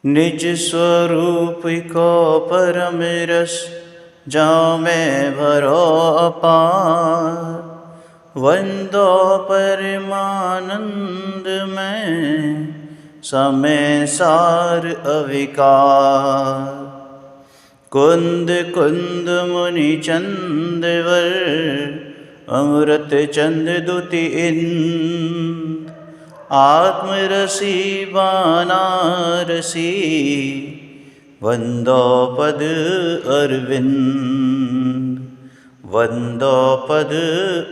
निज स्वरूप को परम रस जामें भरो अपार। वंदो परमानंद में समय सार अविकार। कुंद कुंद मुनि चंदवर अमृत चंद दुति इंद। आत्मरसी बानारसी वंदो पद अरविंद। वंदो पद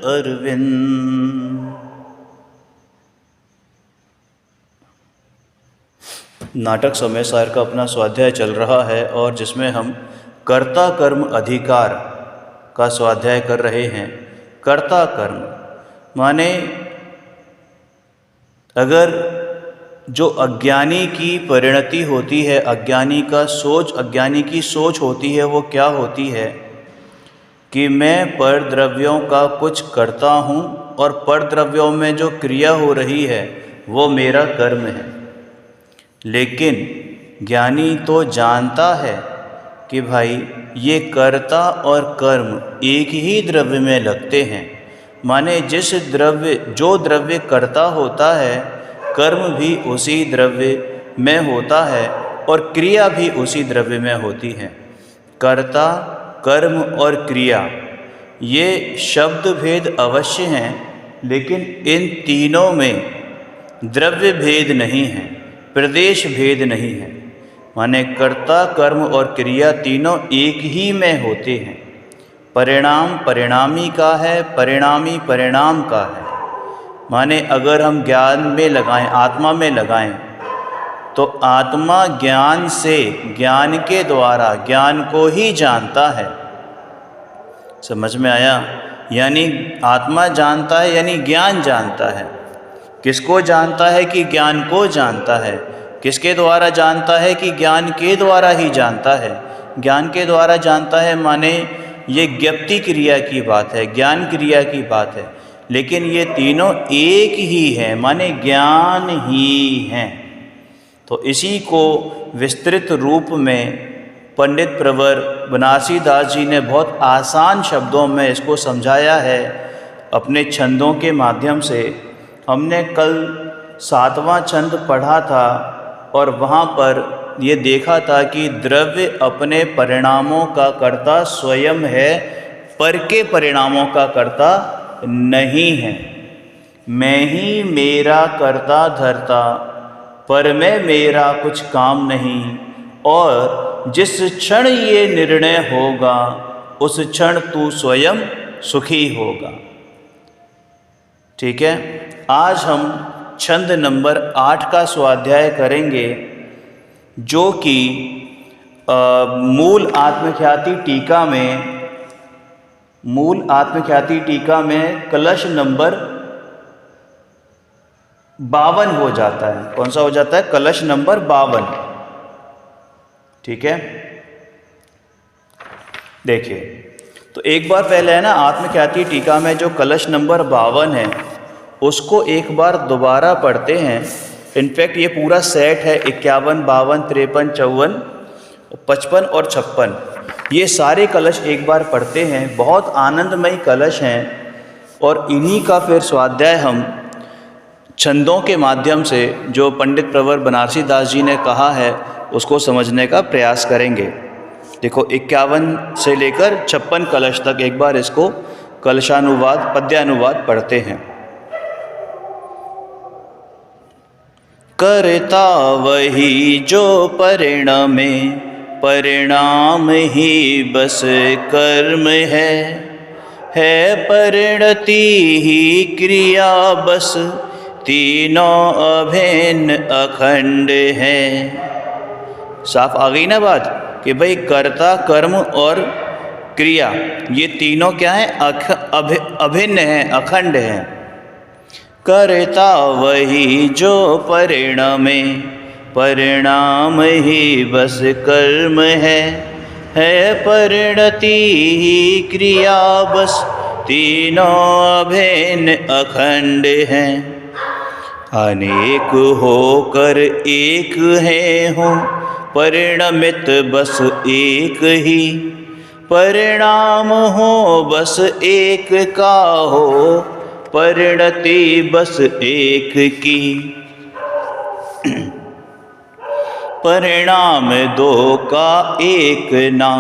अरविंद। नाटक समय सार का अपना स्वाध्याय चल रहा है और जिसमें हम कर्ता कर्म अधिकार का स्वाध्याय कर रहे हैं। कर्ता कर्म माने अगर जो अज्ञानी की परिणति होती है, अज्ञानी की सोच होती है, वो क्या होती है कि मैं पर द्रव्यों का कुछ करता हूँ और पर द्रव्यों में जो क्रिया हो रही है वो मेरा कर्म है। लेकिन ज्ञानी तो जानता है कि भाई ये कर्ता और कर्म एक ही द्रव्य में लगते हैं। माने जो द्रव्य कर्ता होता है, कर्म भी उसी द्रव्य में होता है और क्रिया भी उसी द्रव्य में होती है। कर्ता, कर्म और क्रिया ये शब्द भेद अवश्य हैं, लेकिन इन तीनों में द्रव्य भेद नहीं है, प्रदेश भेद नहीं है। माने कर्ता, कर्म और क्रिया तीनों एक ही में होते हैं। परिणाम परिणामी का है, परिणामी परिणाम का है। माने अगर हम ज्ञान में लगाएं, आत्मा में लगाएं, तो आत्मा ज्ञान से, ज्ञान के द्वारा ज्ञान को ही जानता है। समझ में आया? यानी आत्मा जानता है, यानी ज्ञान जानता है। किसको जानता है? कि ज्ञान को जानता है। किसके द्वारा जानता है? कि ज्ञान के द्वारा ही जानता है। ज्ञान के द्वारा जानता है माने ये ज्ञप्ति क्रिया की बात है, ज्ञान क्रिया की बात है। लेकिन ये तीनों एक ही हैं, माने ज्ञान ही हैं। तो इसी को विस्तृत रूप में पंडित प्रवर बनारसी दास जी ने बहुत आसान शब्दों में इसको समझाया है अपने छंदों के माध्यम से। हमने कल 7वां छंद पढ़ा था और वहाँ पर ये देखा था कि द्रव्य अपने परिणामों का कर्ता स्वयं है, पर के परिणामों का कर्ता नहीं है। मैं ही मेरा कर्ता धरता, पर में मेरा कुछ काम नहीं। और जिस क्षण ये निर्णय होगा, उस क्षण तू स्वयं सुखी होगा। ठीक है, आज हम छंद नंबर 8 का स्वाध्याय करेंगे, जो कि मूल आत्मख्याति टीका में कलश नंबर 52 हो जाता है। कौन सा हो जाता है? कलश नंबर 52। ठीक है, देखिए तो एक बार पहले है ना, आत्मख्याति टीका में जो कलश नंबर 52 है उसको एक बार दोबारा पढ़ते हैं। इनफैक्ट ये पूरा सेट है 51, 52, 53, 54, 55 और 56। ये सारे कलश एक बार पढ़ते हैं। बहुत आनंदमयी कलश हैं और इन्हीं का फिर स्वाध्याय हम छंदों के माध्यम से, जो पंडित प्रवर बनारसी दास जी ने कहा है, उसको समझने का प्रयास करेंगे। देखो 51 से लेकर 56 कलश तक एक बार इसको कलशानुवाद, पद्यानुवाद पढ़ते हैं। करता वही जो परिणमे, परिणाम ही बस कर्म है परिणति ही क्रिया बस, तीनों अभिन्न अखंड है। साफ आ गई ना बात कि भाई कर्ता, कर्म और क्रिया ये तीनों क्या है? अभिन्न हैं, अखंड हैं। करता वही जो परिणमे, परिणाम ही बस कर्म है परिणति ही क्रिया बस, तीनों अभिन्न अखंड हैं। अनेक होकर एक है हो, परिणमित बस एक ही, परिणाम हो बस एक का हो, परिणति बस एक की। परिणाम दो का एक ना,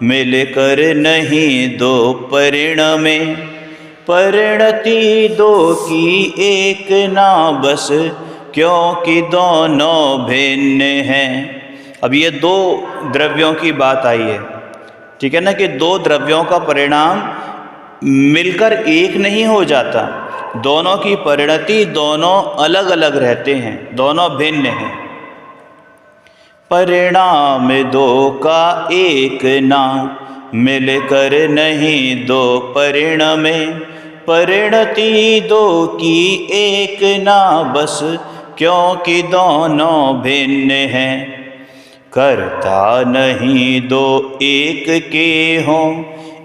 मिलकर नहीं दो परिणमे, परिणति दो की एक ना बस, क्योंकि दोनों भिन्न हैं। अब ये दो द्रव्यों की बात आई है, ठीक है ना, कि दो द्रव्यों का परिणाम मिलकर एक नहीं हो जाता, दोनों की परिणति दोनों अलग अलग रहते हैं, दोनों भिन्न हैं। परिणाम दो का एक ना, मिलकर नहीं दो परिणमे, परिणति दो की एक ना बस, क्योंकि दोनों भिन्न हैं। करता नहीं दो एक के हों,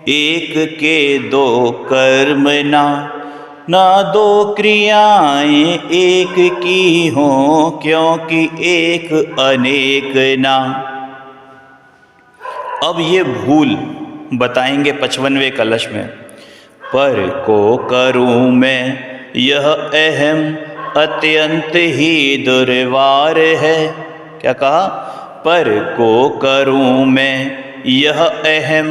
एक के दो कर्म ना, ना दो क्रियाएं एक की हों, क्योंकि एक अनेक ना। अब ये भूल बताएंगे 55वें कलश में। पर को करूं मैं यह अहम, अत्यंत ही दुर्वार है। क्या कहा? पर को करूं मैं यह अहम,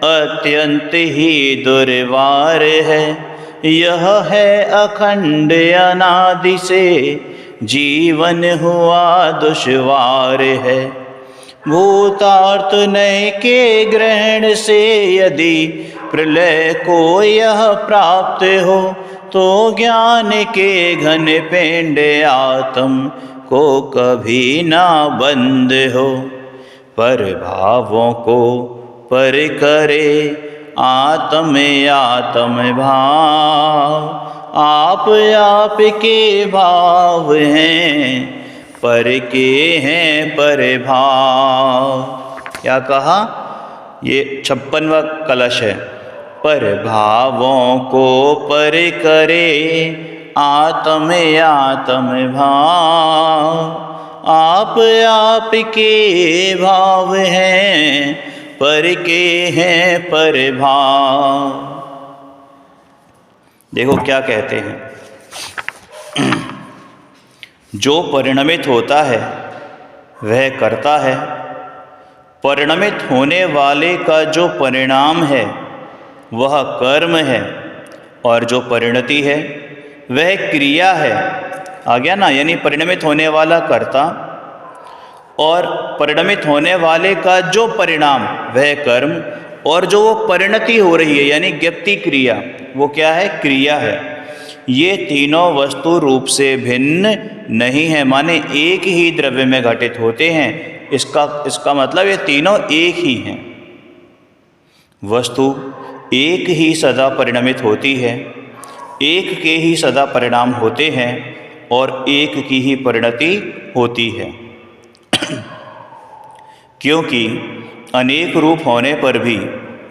अत्यंत ही दुर्वार है। यह है अखंड अनादि से, जीवन हुआ दुश्वार है। भूतार्थ नय के ग्रहण से यदि प्रलय को यह प्राप्त हो, तो ज्ञान के घन पिंड आत्म को कभी ना बंद हो। पर भावों को पर करे आत्म आत्म भाव, आप के भाव हैं, पर के हैं पर भाव। क्या कहा? ये 56वां कलश है। पर भावों को पर करे आत्म आत्म भाव, आप के भाव हैं, पर के हैं पर भाव। देखो क्या कहते हैं, जो परिणमित होता है वह करता है। परिणमित होने वाले का जो परिणाम है वह कर्म है, और जो परिणति है वह क्रिया है। आ गया ना? यानी परिणमित होने वाला कर्ता और परिणमित होने वाले का जो परिणाम वह कर्म, और जो वो परिणति हो रही है यानी ज्ञप्ति क्रिया, वो क्या है? क्रिया है। ये तीनों वस्तु रूप से भिन्न नहीं है, माने एक ही द्रव्य में घटित होते हैं। इसका मतलब ये तीनों एक ही हैं। वस्तु एक ही सदा परिणमित होती है, एक के ही सदा परिणाम होते हैं, और एक की ही परिणति होती है। क्योंकि अनेक रूप होने पर भी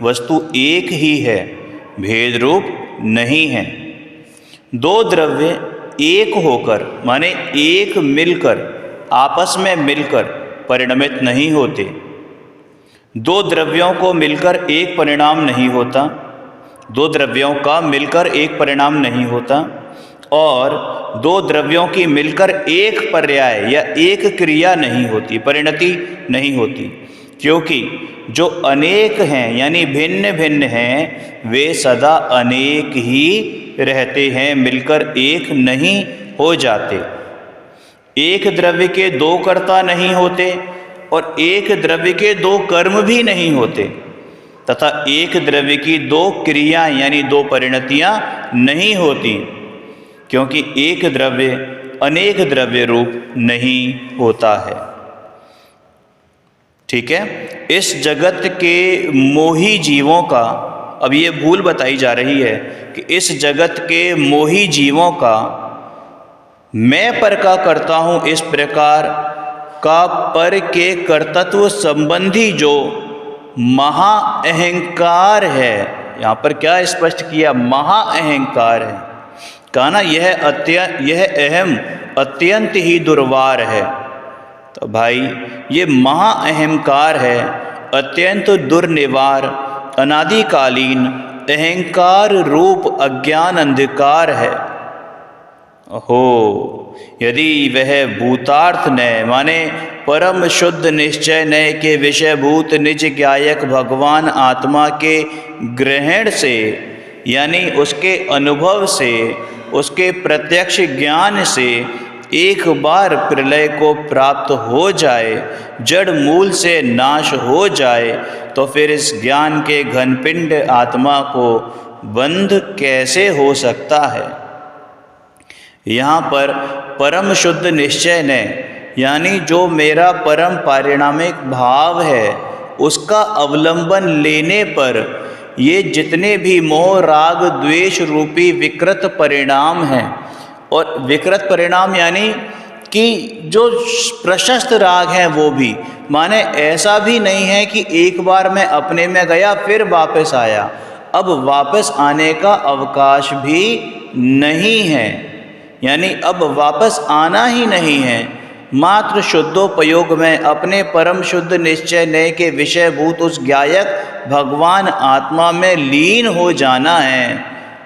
वस्तु एक ही है, भेद रूप नहीं है। दो द्रव्य एक होकर माने एक मिलकर, आपस में मिलकर परिणमित नहीं होते। दो द्रव्यों को मिलकर एक परिणाम नहीं होता, दो द्रव्यों का मिलकर एक परिणाम नहीं होता, और दो द्रव्यों की मिलकर एक पर्याय या एक क्रिया नहीं होती, परिणति नहीं होती। क्योंकि जो अनेक हैं यानी भिन्न भिन्न हैं, वे सदा अनेक ही रहते हैं, मिलकर एक नहीं हो जाते। एक द्रव्य के दो कर्ता नहीं होते, और एक द्रव्य के दो कर्म भी नहीं होते, तथा एक द्रव्य की दो क्रियाएं यानी दो परिणतियां नहीं होती, क्योंकि एक द्रव्य अनेक द्रव्य रूप नहीं होता है। ठीक है? इस जगत के मोही जीवों का, अब ये भूल बताई जा रही है कि इस जगत के मोही जीवों का मैं पर का करता हूँ, इस प्रकार का पर के कर्तत्व संबंधी जो महाअहंकार है, यहाँ पर क्या स्पष्ट किया? महाअहंकार है। कहा ना, यह अहम अत्यंत ही दुर्वार है। तो भाई ये महा अहंकार है, अत्यंत दुर्निवार अनादिकालीन अहंकार रूप अज्ञान अंधकार है। हो यदि वह भूतार्थ न माने परम शुद्ध निश्चय नय के विषयभूत निज ज्ञायक भगवान आत्मा के ग्रहण से यानी उसके अनुभव से, उसके प्रत्यक्ष ज्ञान से एक बार प्रलय को प्राप्त हो जाए, जड़ मूल से नाश हो जाए, तो फिर इस ज्ञान के घनपिंड आत्मा को बंध कैसे हो सकता है। यहाँ पर परम शुद्ध निश्चय ने यानी जो मेरा परम पारिणामिक भाव है उसका अवलंबन लेने पर ये जितने भी मोह राग द्वेष रूपी विकृत परिणाम हैं, और विकृत परिणाम यानी कि जो प्रशस्त राग हैं वो भी, माने ऐसा भी नहीं है कि एक बार मैं अपने में गया फिर वापस आया, अब वापस आने का अवकाश भी नहीं है, यानी अब वापस आना ही नहीं है। मात्र शुद्धोपयोग में अपने परम शुद्ध निश्चय नय के विषयभूत उस ज्ञायक भगवान आत्मा में लीन हो जाना है।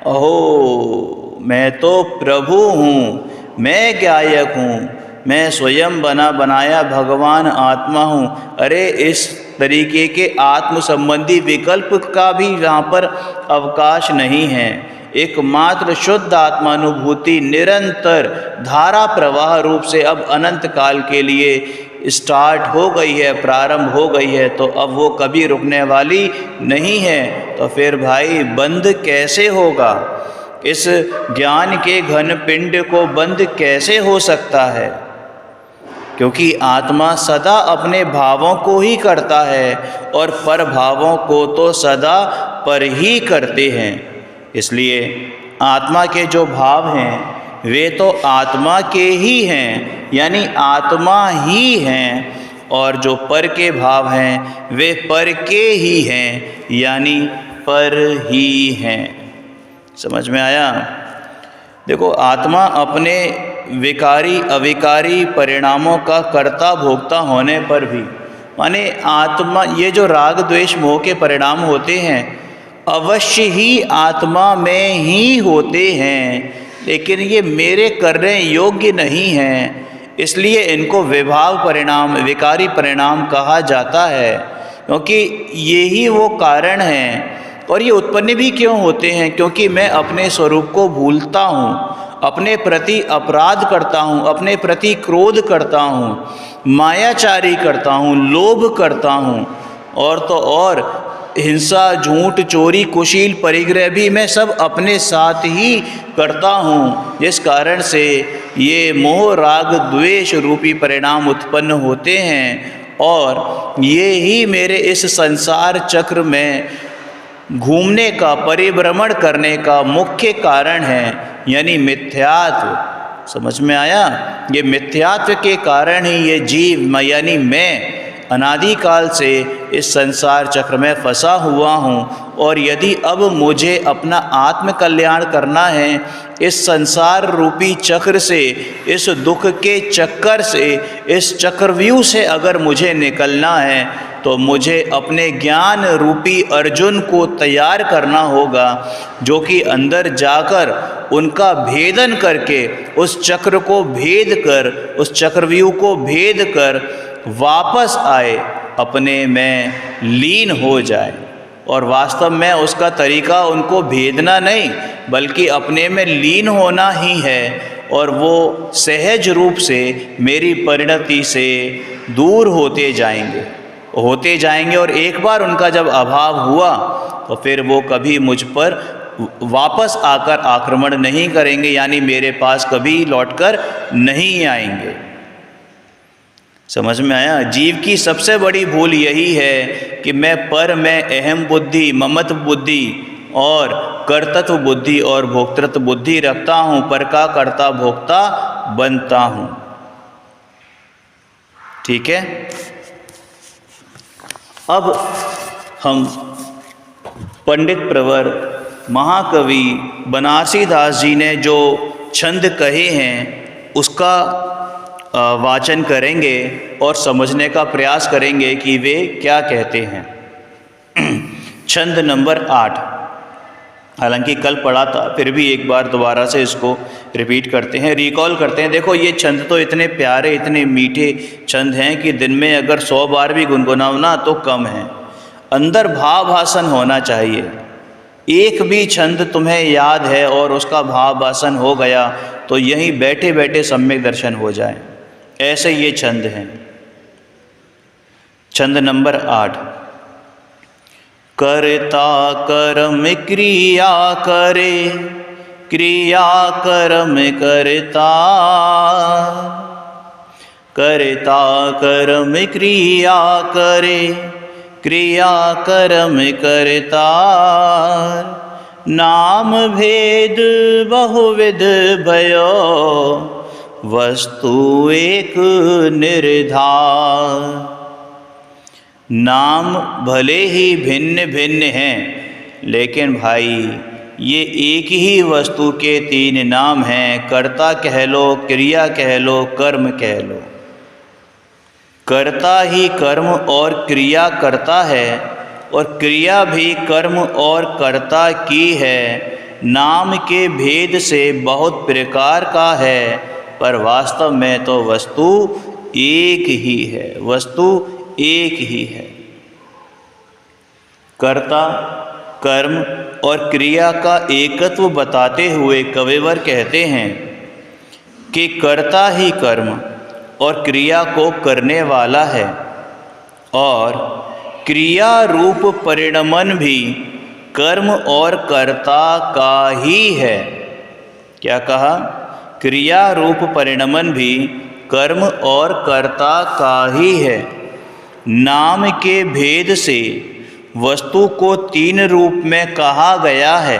अहो मैं तो प्रभु हूँ, मैं ज्ञायक हूँ, मैं स्वयं बना बनाया भगवान आत्मा हूँ। अरे इस तरीके के आत्म संबंधी विकल्प का भी यहाँ पर अवकाश नहीं है। एकमात्र शुद्ध आत्मानुभूति निरंतर धारा प्रवाह रूप से अब अनंत काल के लिए स्टार्ट हो गई है, प्रारंभ हो गई है, तो अब वो कभी रुकने वाली नहीं है। तो फिर भाई बंद कैसे होगा, इस ज्ञान के घन पिंड को बंद कैसे हो सकता है, क्योंकि आत्मा सदा अपने भावों को ही करता है और पर भावों को तो सदा पर ही करते हैं। इसलिए आत्मा के जो भाव हैं वे तो आत्मा के ही हैं, यानी आत्मा ही हैं, और जो पर के भाव हैं वे पर के ही हैं, यानी पर ही हैं। समझ में आया। देखो आत्मा अपने विकारी अविकारी परिणामों का कर्ता भोक्ता होने पर भी, माने आत्मा ये जो राग द्वेष मोह के परिणाम होते हैं अवश्य ही आत्मा में ही होते हैं, लेकिन ये मेरे करने योग्य नहीं हैं, इसलिए इनको विभाव परिणाम विकारी परिणाम कहा जाता है, क्योंकि यही वो कारण हैं। और ये उत्पन्न भी क्यों होते हैं, क्योंकि मैं अपने स्वरूप को भूलता हूँ, अपने प्रति अपराध करता हूँ, अपने प्रति क्रोध करता हूँ, मायाचारी करता हूँ, लोभ करता हूँ, और तो और हिंसा झूठ चोरी कुशील परिग्रह भी मैं सब अपने साथ ही करता हूँ, जिस कारण से ये मोह राग द्वेष रूपी परिणाम उत्पन्न होते हैं। और ये ही मेरे इस संसार चक्र में घूमने का परिभ्रमण करने का मुख्य कारण है, यानी मिथ्यात्व। समझ में आया। ये मिथ्यात्व के कारण ही ये जीव यानी मैं अनादिकाल से इस संसार चक्र में फंसा हुआ हूँ। और यदि अब मुझे अपना आत्म कल्याण करना है, इस संसार रूपी चक्र से, इस दुख के चक्कर से, इस चक्रव्यूह से अगर मुझे निकलना है, तो मुझे अपने ज्ञान रूपी अर्जुन को तैयार करना होगा, जो कि अंदर जाकर उनका भेदन करके उस चक्र को भेद कर, उस चक्रव्यूह को भेद कर वापस आए, अपने में लीन हो जाए। और वास्तव में उसका तरीका उनको भेदना नहीं बल्कि अपने में लीन होना ही है, और वो सहज रूप से मेरी परिणति से दूर होते जाएंगे। और एक बार उनका जब अभाव हुआ तो फिर वो कभी मुझ पर वापस आकर आक्रमण नहीं करेंगे, यानी मेरे पास कभी लौटकर नहीं आएंगे। समझ में आया। जीव की सबसे बड़ी भूल यही है कि मैं अहम बुद्धि, ममत्व बुद्धि और कर्तृत्व बुद्धि और भोक्तृत्व बुद्धि रखता हूँ, पर का कर्ता भोक्ता बनता हूँ। ठीक है। अब हम पंडित प्रवर महाकवि बनारसी दास जी ने जो छंद कहे हैं उसका वाचन करेंगे और समझने का प्रयास करेंगे कि वे क्या कहते हैं। छंद नंबर 8, हालांकि कल पढ़ा था, फिर भी एक बार दोबारा से इसको रिपीट करते हैं, रिकॉल करते हैं। देखो ये छंद तो इतने प्यारे, इतने मीठे छंद हैं कि दिन में अगर 100 बार भी गुनगुनाओ ना तो कम है। अंदर भाव भाषण होना चाहिए। एक भी छंद तुम्हें याद है और उसका भाव भाषण हो गया तो यहीं बैठे बैठे सम्यक दर्शन हो जाए। ऐसे ये छंद हैं। छंद नंबर 8, कर्ता कर्म क्रिया करे, क्रिया कर्म करता, कर्ता कर्म क्रिया करे, क्रिया कर्म करता, नाम भेद बहुविध भयो, वस्तु एक निर्धार। नाम भले ही भिन्न भिन्न हैं, लेकिन भाई ये एक ही वस्तु के 3 नाम हैं। कर्ता कह लो, क्रिया कह लो, कर्म कह लो। कर्ता ही कर्म और क्रिया करता है और क्रिया भी कर्म और कर्ता की है। नाम के भेद से बहुत प्रकार का है, पर वास्तव में तो वस्तु एक ही है, वस्तु एक ही है। कर्ता, कर्म और क्रिया का एकत्व बताते हुए कविवर कहते हैं कि कर्ता ही कर्म और क्रिया को करने वाला है और क्रिया रूप परिणमन भी कर्म और कर्ता का ही है। क्या कहा? क्रिया रूप परिणमन भी कर्म और कर्ता का ही है। नाम के भेद से वस्तु को 3 रूप में कहा गया है।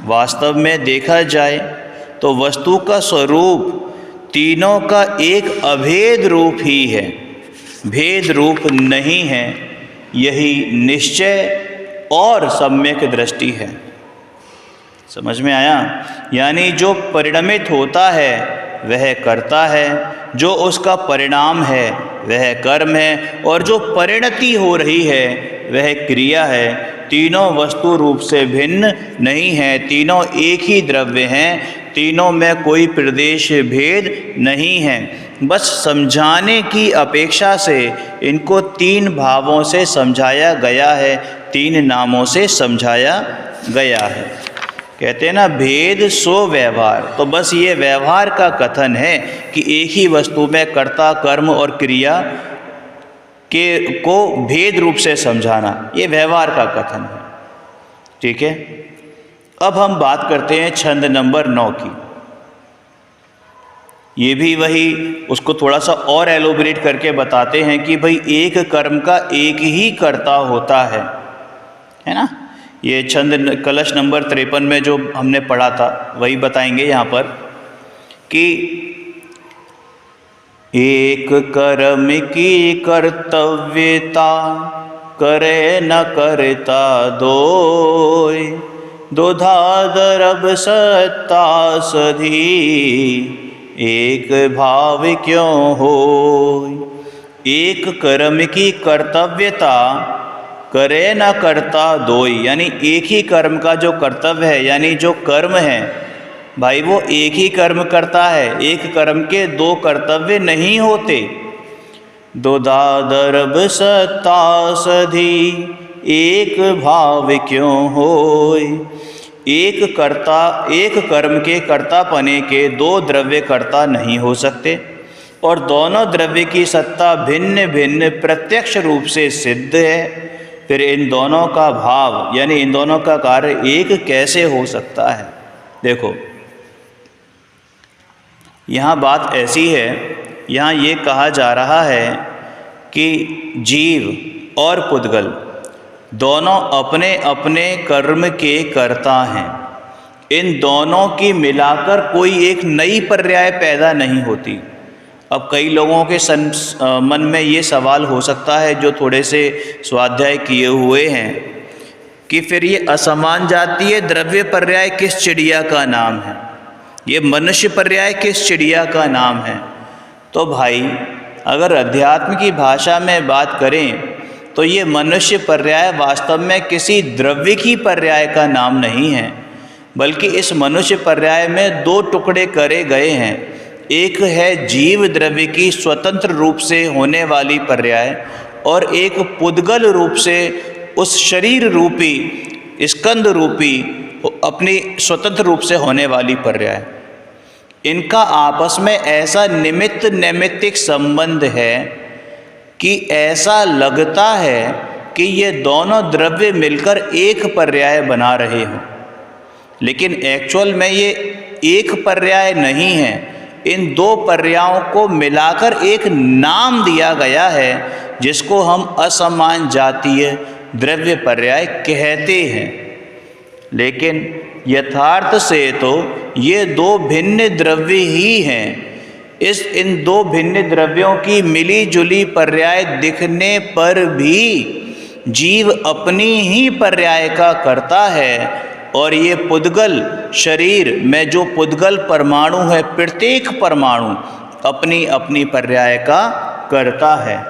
वास्तव में देखा जाए तो वस्तु का स्वरूप तीनों का एक अभेद रूप ही है, भेद रूप नहीं है। यही निश्चय और सम्यक दृष्टि है। समझ में आया? यानी जो परिणमित होता है वह कर्ता है, जो उसका परिणाम है वह कर्म है, और जो परिणति हो रही है वह क्रिया है। तीनों वस्तु रूप से भिन्न नहीं है, तीनों एक ही द्रव्य हैं, तीनों में कोई प्रदेश भेद नहीं है। बस समझाने की अपेक्षा से इनको 3 भावों से समझाया गया है, 3 नामों से समझाया गया है। कहते हैं ना, भेद सो व्यवहार। तो बस ये व्यवहार का कथन है कि एक ही वस्तु में कर्ता, कर्म और क्रिया के को भेद रूप से समझाना, ये व्यवहार का कथन है। ठीक है, अब हम बात करते हैं छंद नंबर 9 की। ये भी वही, उसको थोड़ा सा और एलोबरेट करके बताते हैं कि भाई एक कर्म का एक ही कर्ता होता है ना। ये छंद कलश नंबर 53 में जो हमने पढ़ा था वही बताएंगे यहाँ पर कि एक कर्म की कर्तव्यता, करे न करता दोय, दुधा दरब सत्ता सधी, एक भाव क्यों हो। एक कर्म की कर्तव्यता, करे न करता दोई, यानी एक ही कर्म का जो कर्तव्य है, यानी जो कर्म है भाई वो एक ही कर्म करता है। एक कर्म के 2 कर्तव्य नहीं होते। दुधा दरब सत्ता सधी, एक भाव क्यों होय। एक कर्ता, एक कर्म के कर्तापने के 2 द्रव्य कर्ता नहीं हो सकते, और दोनों द्रव्य की सत्ता भिन्न भिन्न प्रत्यक्ष रूप से सिद्ध है। फिर इन दोनों का भाव यानी इन दोनों का कार्य एक कैसे हो सकता है। देखो यहाँ बात ऐसी है, यहाँ ये कहा जा रहा है कि जीव और पुद्गल दोनों अपने अपने कर्म के कर्ता हैं। इन दोनों की मिलाकर कोई एक नई पर्याय पैदा नहीं होती। अब कई लोगों के मन में ये सवाल हो सकता है जो थोड़े से स्वाध्याय किए हुए हैं कि फिर ये असमान जातीय द्रव्य पर्याय किस चिड़िया का नाम है, ये मनुष्य पर्याय किस चिड़िया का नाम है। तो भाई अगर अध्यात्म की भाषा में बात करें तो ये मनुष्य पर्याय वास्तव में किसी द्रव्य की पर्याय का नाम नहीं है, बल्कि इस मनुष्य पर्याय में दो टुकड़े करे गए हैं। एक है जीव द्रव्य की स्वतंत्र रूप से होने वाली पर्याय और एक पुद्गल रूप से उस शरीर रूपी स्कंद रूपी अपनी स्वतंत्र रूप से होने वाली पर्याय। इनका आपस में ऐसा निमित्त नैमित्तिक संबंध है कि ऐसा लगता है कि ये दोनों द्रव्य मिलकर एक पर्याय बना रहे हों, लेकिन एक्चुअल में ये एक पर्याय नहीं है। इन दो पर्यायों को मिलाकर एक नाम दिया गया है जिसको हम असमान जातीय द्रव्य पर्याय कहते हैं। लेकिन यथार्थ से तो ये दो भिन्न द्रव्य ही हैं। इन दो भिन्न द्रव्यों की मिली जुली पर्याय दिखने पर भी जीव अपनी ही पर्याय का करता है, और ये पुद्गल शरीर में जो पुद्गल परमाणु है, प्रत्येक परमाणु अपनी अपनी पर्याय का करता है।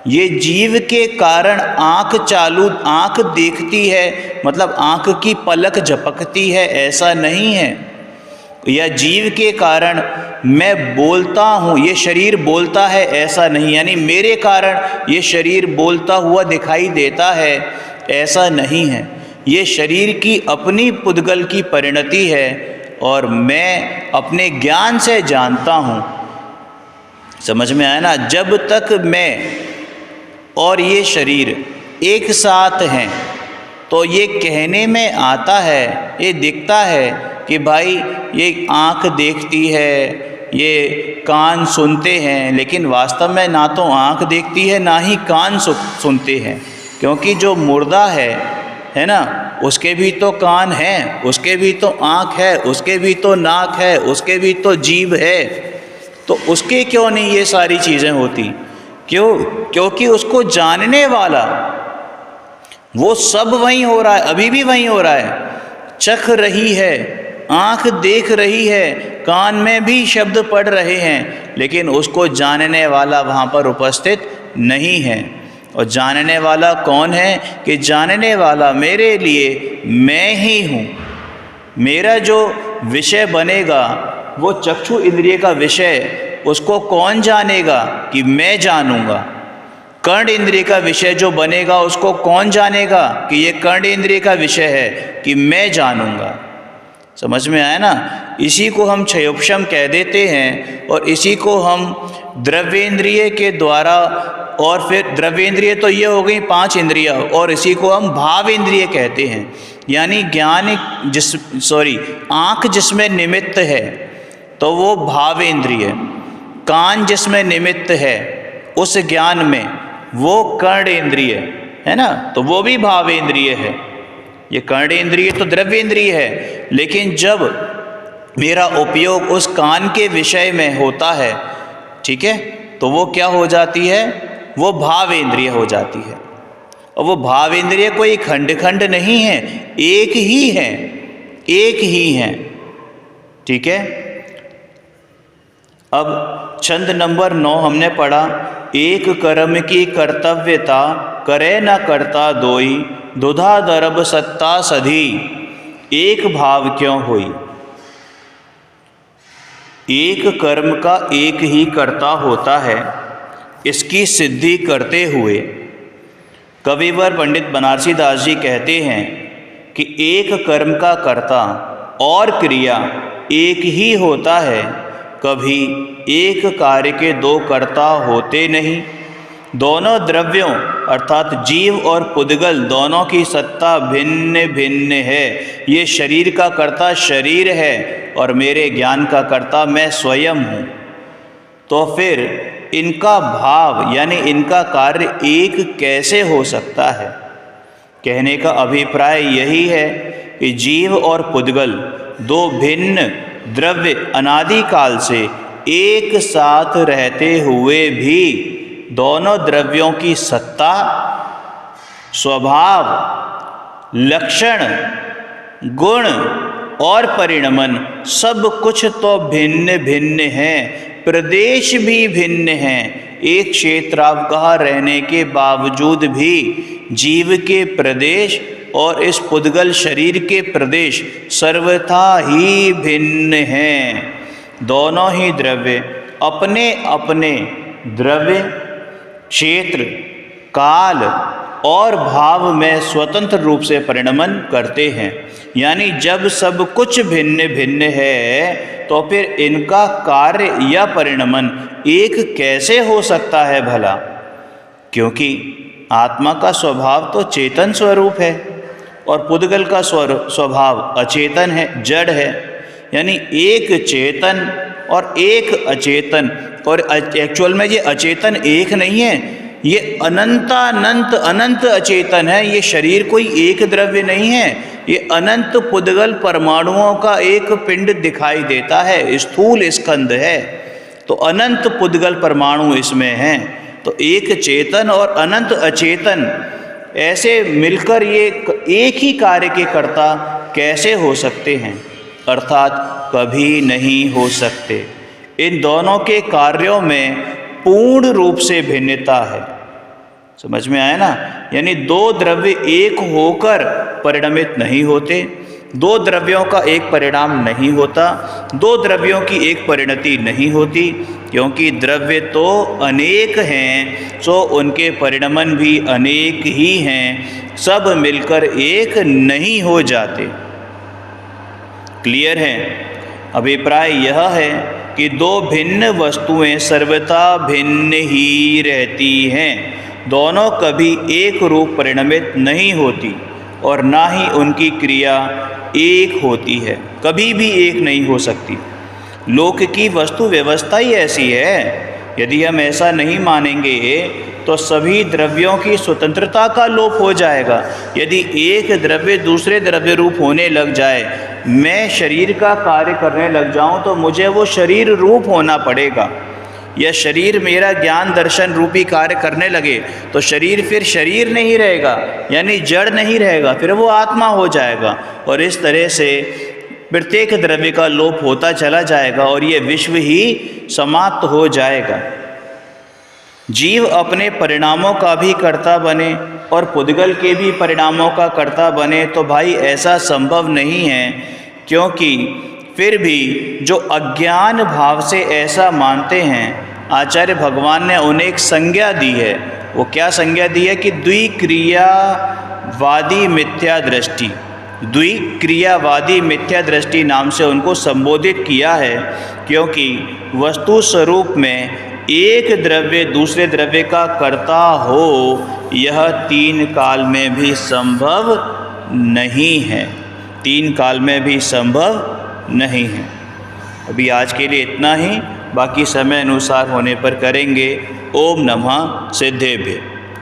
ये जीव के कारण आँख देखती है, मतलब आँख की पलक झपकती है, ऐसा नहीं है। या जीव के कारण मैं बोलता हूँ, ये शरीर बोलता है, ऐसा नहीं। यानी मेरे कारण ये शरीर बोलता हुआ दिखाई देता है, ऐसा नहीं है। ये शरीर की अपनी पुद्गल की परिणति है और मैं अपने ज्ञान से जानता हूँ। समझ में आया ना? जब तक मैं और ये शरीर एक साथ हैं तो ये कहने में आता है, ये दिखता है कि भाई ये आँख देखती है, ये कान सुनते हैं, लेकिन वास्तव में ना तो आँख देखती है ना ही कान सुनते हैं, क्योंकि जो मुर्दा है ना, उसके भी तो कान हैं, उसके भी तो आँख है, उसके भी तो नाक है, उसके भी तो जीभ है। तो उसके क्यों नहीं ये सारी चीज़ें होती? क्यों? क्योंकि उसको जानने वाला वो सब वहीं हो रहा है, अभी भी वहीं हो रहा है। चख रही है, आँख देख रही है, कान में भी शब्द पढ़ रहे हैं, लेकिन उसको जानने वाला वहाँ पर उपस्थित नहीं है। और जानने वाला कौन है? कि जानने वाला मेरे लिए मैं ही हूँ। मेरा जो विषय बनेगा वो चक्षु इंद्रिय का विषय, उसको कौन जानेगा? कि मैं जानूँगा। कर्ण इंद्रिय का विषय जो बनेगा उसको कौन जानेगा? कि ये कर्ण इंद्रिय का विषय है, कि मैं जानूँगा। समझ में आया ना? इसी को हम क्षयोपशम कह देते हैं, और इसी को हम द्रव्येंद्रिय के द्वारा, और फिर द्रव्येंद्रिय तो ये हो गई 5 इंद्रियाँ, और इसी को हम भाव इंद्रिय कहते हैं। यानी ज्ञान आँख जिसमें निमित्त है तो वो भावेंद्रिय, कान जिसमें निमित्त है उस ज्ञान में वो कर्णेंद्रिय है ना, तो वो भी भावेंद्रिय है। ये कर्णेंद्रिय तो द्रव्येंद्रिय है, लेकिन जब मेरा उपयोग उस कान के विषय में होता है, ठीक है, तो वो क्या हो जाती है? वो भावेंद्रिय हो जाती है। और वो भावेंद्रिय कोई खंड खंड नहीं है, एक ही है, एक ही है। ठीक है। अब छंद नंबर 9 हमने पढ़ा, एक कर्म की कर्तव्यता करे न करता दोई, दुधा दरब सत्ता सधी, एक भाव क्यों होई। एक कर्म का एक ही कर्ता होता है, इसकी सिद्धि करते हुए कविवर पंडित बनारसी दास जी कहते हैं कि एक कर्म का कर्ता और क्रिया एक ही होता है, कभी एक कार्य के 2 कर्ता होते नहीं। दोनों द्रव्यों अर्थात जीव और पुद्गल दोनों की सत्ता भिन्न भिन्न है। ये शरीर का कर्ता शरीर है और मेरे ज्ञान का कर्ता मैं स्वयं हूँ। तो फिर इनका भाव यानी इनका कार्य एक कैसे हो सकता है? कहने का अभिप्राय यही है कि जीव और पुद्गल 2 भिन्न द्रव्य अनादिकाल से एक साथ रहते हुए भी दोनों द्रव्यों की सत्ता, स्वभाव, लक्षण, गुण और परिणमन सब कुछ तो भिन्न भिन्न है, प्रदेश भी भिन्न हैं। एक क्षेत्रावकाश रहने के बावजूद भी जीव के प्रदेश और इस पुद्गल शरीर के प्रदेश सर्वथा ही भिन्न हैं। दोनों ही द्रव्य अपने अपने द्रव्य, क्षेत्र, काल और भाव में स्वतंत्र रूप से परिणमन करते हैं। यानी जब सब कुछ भिन्न भिन्न है तो फिर इनका कार्य या परिणमन एक कैसे हो सकता है भला? क्योंकि आत्मा का स्वभाव तो चेतन स्वरूप है और पुद्गल का स्वभाव अचेतन है, जड़ है। यानी एक चेतन और एक अचेतन, और एक्चुअल में ये अचेतन एक नहीं है, ये अनंतानंत अनंत अचेतन है। ये शरीर कोई एक द्रव्य नहीं है, ये अनंत पुद्गल परमाणुओं का एक पिंड दिखाई देता है, स्थूल स्कंद है। तो अनंत पुद्गल परमाणु इसमें हैं। तो एक चेतन और अनंत अचेतन ऐसे मिलकर ये एक ही कार्य के कर्ता कैसे हो सकते हैं? अर्थात कभी नहीं हो सकते। इन दोनों के कार्यों में पूर्ण रूप से भिन्नता है। समझ में आया ना? यानी दो द्रव्य एक होकर परिणमित नहीं होते, दो द्रव्यों का एक परिणाम नहीं होता, दो द्रव्यों की एक परिणति नहीं होती, क्योंकि द्रव्य तो अनेक हैं, सो उनके परिणमन भी अनेक ही हैं, सब मिलकर एक नहीं हो जाते। क्लियर है? अभिप्राय यह है कि दो भिन्न वस्तुएं सर्वथा भिन्न ही रहती हैं। दोनों कभी एक रूप परिणमित नहीं होती और ना ही उनकी क्रिया एक होती है, कभी भी एक नहीं हो सकती। लोक की वस्तु व्यवस्था ही ऐसी है। यदि हम ऐसा नहीं मानेंगे तो सभी द्रव्यों की स्वतंत्रता का लोप हो जाएगा। यदि एक द्रव्य दूसरे द्रव्य रूप होने लग जाए, मैं शरीर का कार्य करने लग जाऊं, तो मुझे वो शरीर रूप होना पड़ेगा। या शरीर मेरा ज्ञान दर्शन रूपी कार्य करने लगे तो शरीर फिर शरीर नहीं रहेगा, यानी जड़ नहीं रहेगा, फिर वो आत्मा हो जाएगा। और इस तरह से प्रत्येक द्रव्य का लोप होता चला जाएगा और ये विश्व ही समाप्त हो जाएगा। जीव अपने परिणामों का भी कर्ता बने और पुद्गल के भी परिणामों का कर्ता बने तो भाई ऐसा संभव नहीं है, क्योंकि फिर भी जो अज्ञान भाव से ऐसा मानते हैं, आचार्य भगवान ने उन्हें एक संज्ञा दी है। वो क्या संज्ञा दी है? कि द्विक्रियावादी मिथ्या दृष्टि, द्विक्रियावादी मिथ्या दृष्टि नाम से उनको संबोधित किया है। क्योंकि वस्तु स्वरूप में एक द्रव्य दूसरे द्रव्य का कर्ता हो, यह तीन काल में भी संभव नहीं है, तीन काल में भी संभव नहीं है। अभी आज के लिए इतना ही, बाकी समय अनुसार होने पर करेंगे। ओम नमः सिद्धेभ्य।